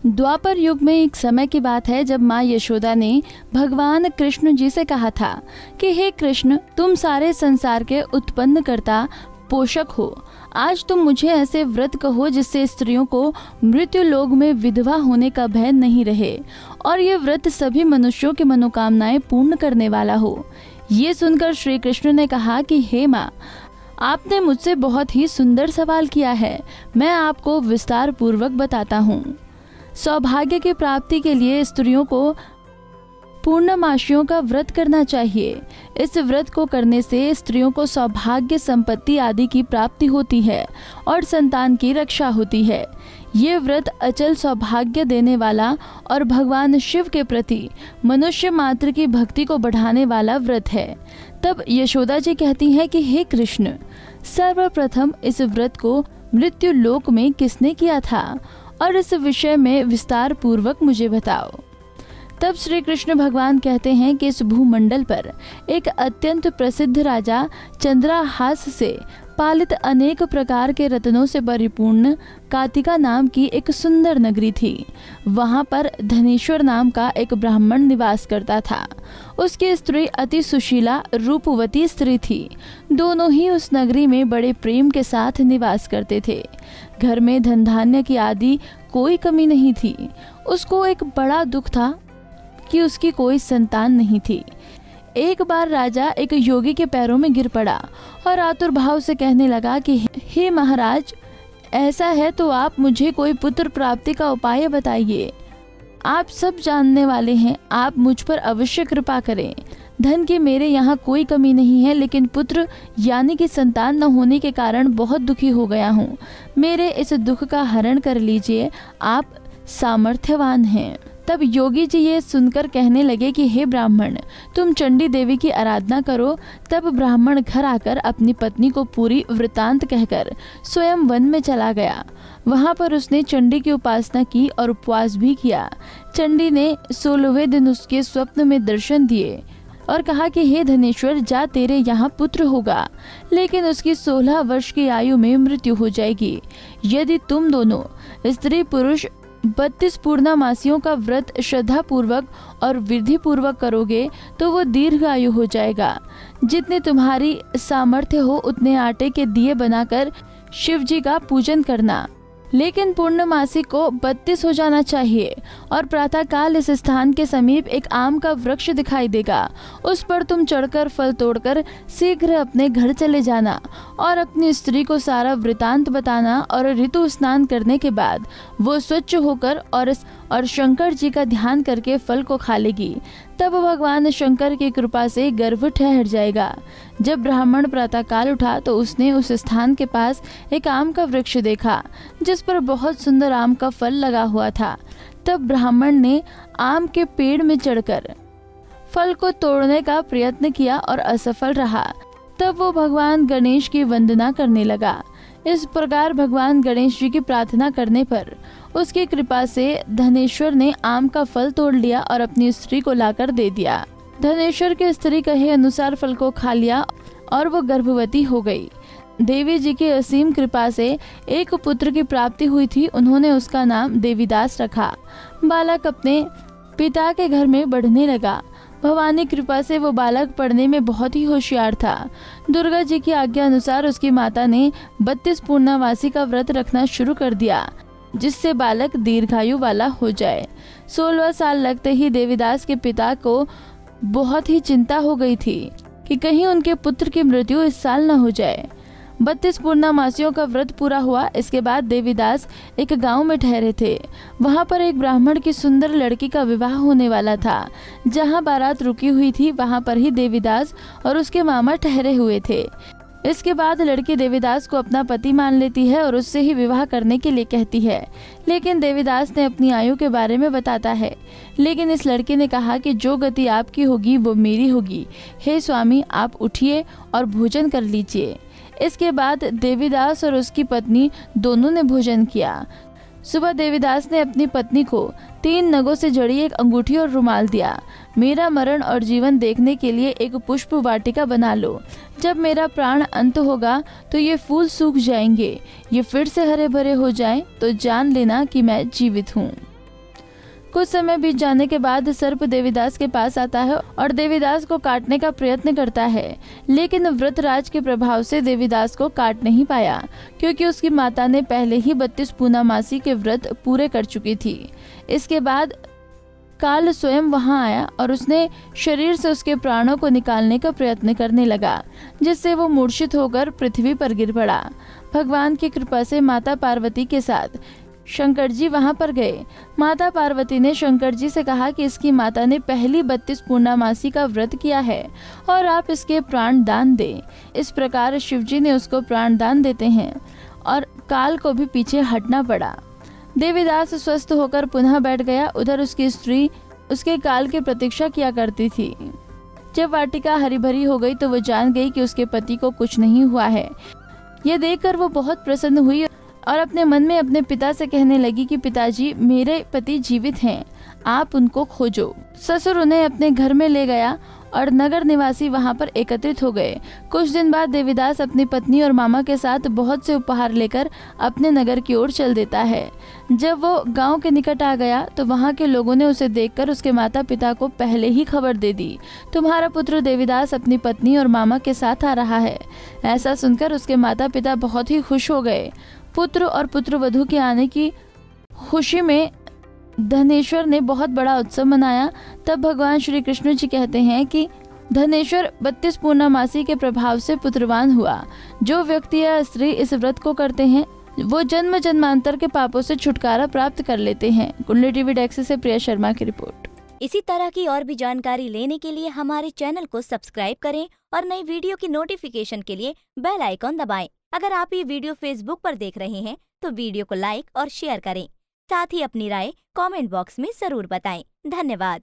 द्वापर युग में एक समय की बात है जब माँ यशोदा ने भगवान कृष्ण जी से कहा था कि हे कृष्ण, तुम सारे संसार के उत्पन्न करता पोषक हो। आज तुम मुझे ऐसे व्रत कहो जिससे स्त्रियों को मृत्यु लोक में विधवा होने का भय नहीं रहे और ये व्रत सभी मनुष्यों की मनोकामनाएं पूर्ण करने वाला हो। ये सुनकर श्री कृष्ण ने कहा कि हे माँ, आपने मुझसे बहुत ही सुंदर सवाल किया है। मैं आपको विस्तार पूर्वक बताता हूँ। सौभाग्य की प्राप्ति के लिए स्त्रियों को पूर्णमासियों का व्रत करना चाहिए। इस व्रत को करने से स्त्रियों को सौभाग्य, संपत्ति आदि की प्राप्ति होती है और संतान की रक्षा होती है। ये व्रत अचल सौभाग्य देने वाला और भगवान शिव के प्रति मनुष्य मात्र की भक्ति को बढ़ाने वाला व्रत है। तब यशोदा जी कहती हैं कि हे कृष्ण, सर्वप्रथम इस व्रत को मृत्यु लोक में किसने किया था और इस विषय में विस्तार पूर्वक मुझे बताओ। तब श्री कृष्ण भगवान कहते हैं कि इस भूमंडल पर एक अत्यंत प्रसिद्ध राजा चंद्रहास से पालित अनेक प्रकार के रत्नों से परिपूर्ण कातिका नाम की एक सुंदर नगरी थी। वहां पर धनेश्वर नाम का एक ब्राह्मण निवास करता था। उसकी स्त्री अति सुशीला रूपवती स्त्री थी। दोनों ही उस नगरी में बड़े प्रेम के साथ निवास करते थे। घर में धन धान्य की आदि कोई कमी नहीं थी। उसको एक बड़ा दुख था कि उसकी कोई संतान नहीं थी। एक बार राजा एक योगी के पैरों में गिर पड़ा और आतुर भाव से कहने लगा कि हे महाराज, ऐसा है तो आप मुझे कोई पुत्र प्राप्ति का उपाय बताइए। आप सब जानने वाले हैं, आप मुझ पर अवश्य कृपा करें। धन की मेरे यहाँ कोई कमी नहीं है, लेकिन पुत्र यानी कि संतान न होने के कारण बहुत दुखी हो गया हूँ। मेरे इस दुख का हरण कर लीजिए, आप सामर्थ्यवान हैं। तब योगी जी ये सुनकर कहने लगे कि हे ब्राह्मण, तुम चंडी देवी की आराधना करो। तब ब्राह्मण घर आकर अपनी पत्नी को पूरी वृतांत कहकर स्वयं वन में चला गया। वहां पर उसने चंडी की उपासना की और उपवास भी किया। चंडी ने 16वें दिन उसके स्वप्न में दर्शन दिए और कहा कि हे धनेश्वर, जा, तेरे यहाँ पुत्र होगा, लेकिन उसकी 16 वर्ष की आयु में मृत्यु हो जाएगी। यदि तुम दोनों स्त्री पुरुष 32 पूर्णमासियों का व्रत श्रद्धा पूर्वक और विधि पूर्वक करोगे तो वो दीर्घायु हो जाएगा। जितने तुम्हारी सामर्थ्य हो उतने आटे के दिए बनाकर शिव जी का पूजन करना, लेकिन पूर्णमासी को 32 हो जाना चाहिए। और प्रातःकाल इस स्थान के समीप एक आम का वृक्ष दिखाई देगा। उस पर तुम चढ़कर फल तोड़कर शीघ्र अपने घर चले जाना और अपनी स्त्री को सारा वृतांत बताना। और ऋतु स्नान करने के बाद वो स्वच्छ होकर और शंकर जी का ध्यान करके फल को खा लेगी। तब भगवान शंकर की कृपा से गर्भ ठहर जाएगा। जब ब्राह्मण प्रातःकाल उठा तो उसने उस स्थान के पास एक आम का वृक्ष देखा जिस पर बहुत सुंदर आम का फल लगा हुआ था। तब ब्राह्मण ने आम के पेड़ में चढ़कर फल को तोड़ने का प्रयत्न किया और असफल रहा। तब वो भगवान गणेश की वंदना करने लगा। इस प्रकार भगवान गणेश जी की प्रार्थना करने पर उसकी कृपा से धनेश्वर ने आम का फल तोड़ लिया और अपनी स्त्री को लाकर दे दिया। धनेश्वर की स्त्री कहे अनुसार फल को खा लिया और वो गर्भवती हो गई। देवी जी की असीम कृपा से एक पुत्र की प्राप्ति हुई थी। उन्होंने उसका नाम देवीदास रखा। बालक अपने पिता के घर में बढ़ने लगा। भवानी कृपा से वो बालक पढ़ने में बहुत ही होशियार था। दुर्गा जी की आज्ञा अनुसार उसकी माता ने 32 पूर्णमासी का व्रत रखना शुरू कर दिया जिससे बालक दीर्घायु वाला हो जाए। 16 साल लगते ही देवीदास के पिता को बहुत ही चिंता हो गई थी कि कहीं उनके पुत्र की मृत्यु इस साल न हो जाए। 32 पूर्णमासियों का व्रत पूरा हुआ। इसके बाद देवीदास एक गांव में ठहरे थे। वहां पर एक ब्राह्मण की सुंदर लड़की का विवाह होने वाला था। जहां बारात रुकी हुई थी वहां पर ही देवीदास और उसके मामा ठहरे हुए थे। इसके बाद लड़की देवीदास को अपना पति मान लेती है और उससे ही विवाह करने के लिए कहती है, लेकिन देवीदास ने अपनी आयु के बारे में बताता है। लेकिन इस लड़की ने कहा कि जो गति आपकी होगी वो मेरी होगी। हे स्वामी, आप उठिए और भोजन कर लीजिए। इसके बाद देवीदास और उसकी पत्नी दोनों ने भोजन किया। सुबह देवीदास ने अपनी पत्नी को 3 नगों से जड़ी एक अंगूठी और रुमाल दिया। मेरा मरण और जीवन देखने के लिए एक पुष्प वाटिका बना लो। जब मेरा प्राण अंत होगा तो ये फूल सूख जाएंगे। ये फिर से हरे भरे हो जाएं तो जान लेना कि मैं जीवित हूँ। कुछ समय बीत जाने के बाद सर्प देवीदास के पास आता है और देवीदास को काटने का प्रयत्न करता है, लेकिन वृतराज के प्रभाव से देवीदास को काट नहीं पाया, क्योंकि उसकी माता ने पहले ही 32 पूर्णमासी के व्रत पूरे कर चुकी थी। इसके बाद काल स्वयं वहां आया और उसने शरीर से उसके प्राणों को निकालने का प्रयत्न करने लगा, जिससे वो मूर्छित होकर पृथ्वी पर गिर पड़ा। भगवान की कृपा से माता पार्वती के साथ शंकर जी वहां पर गए। माता पार्वती ने शंकर जी से कहा कि इसकी माता ने पहली 32 पूर्णमासी का व्रत किया है और आप इसके प्राण दान दें। इस प्रकार शिव जी ने उसको प्राण दान देते हैं और काल को भी पीछे हटना पड़ा। देवीदास स्वस्थ होकर पुनः बैठ गया। उधर उसकी स्त्री उसके काल की प्रतीक्षा किया करती थी। जब वाटिका हरी भरी हो गई तो वो जान गई कि उसके पति को कुछ नहीं हुआ है। यह देखकर वो बहुत प्रसन्न हुई और अपने मन में अपने पिता से कहने लगी कि पिताजी, मेरे पति जीवित हैं, आप उनको खोजो। ससुर उन्हें अपने घर में ले गया और नगर निवासी वहां पर एकत्रित हो गए। कुछ दिन बाद देवीदास अपनी पत्नी और मामा के साथ बहुत से उपहार लेकर अपने नगर की ओर चल देता है। जब वो गांव के निकट आ गया तो वहां के लोगों ने उसे देखकर उसके माता पिता को पहले ही खबर दे दी, तुम्हारा पुत्र देवीदास अपनी पत्नी और मामा के साथ आ रहा है। ऐसा सुनकर उसके माता पिता बहुत ही खुश हो गए। पुत्र और पुत्रवधू के आने की खुशी में धनेश्वर ने बहुत बड़ा उत्सव मनाया। तब भगवान श्री कृष्ण जी कहते हैं कि धनेश्वर 32 पूर्णमासी के प्रभाव से पुत्रवान हुआ। जो व्यक्ति या स्त्री इस व्रत को करते हैं वो जन्म जन्मांतर के पापों से छुटकारा प्राप्त कर लेते हैं। कुंडली टीवी डेस्क से प्रिया शर्मा की रिपोर्ट। इसी तरह की और भी जानकारी लेने के लिए हमारे चैनल को सब्सक्राइब करें और नई वीडियो की नोटिफिकेशन के लिए बेल आइकॉन दबाएं। अगर आप ये वीडियो फेसबुक पर देख रहे हैं तो वीडियो को लाइक और शेयर करें। साथ ही अपनी राय कमेंट बॉक्स में जरूर बताएं। धन्यवाद।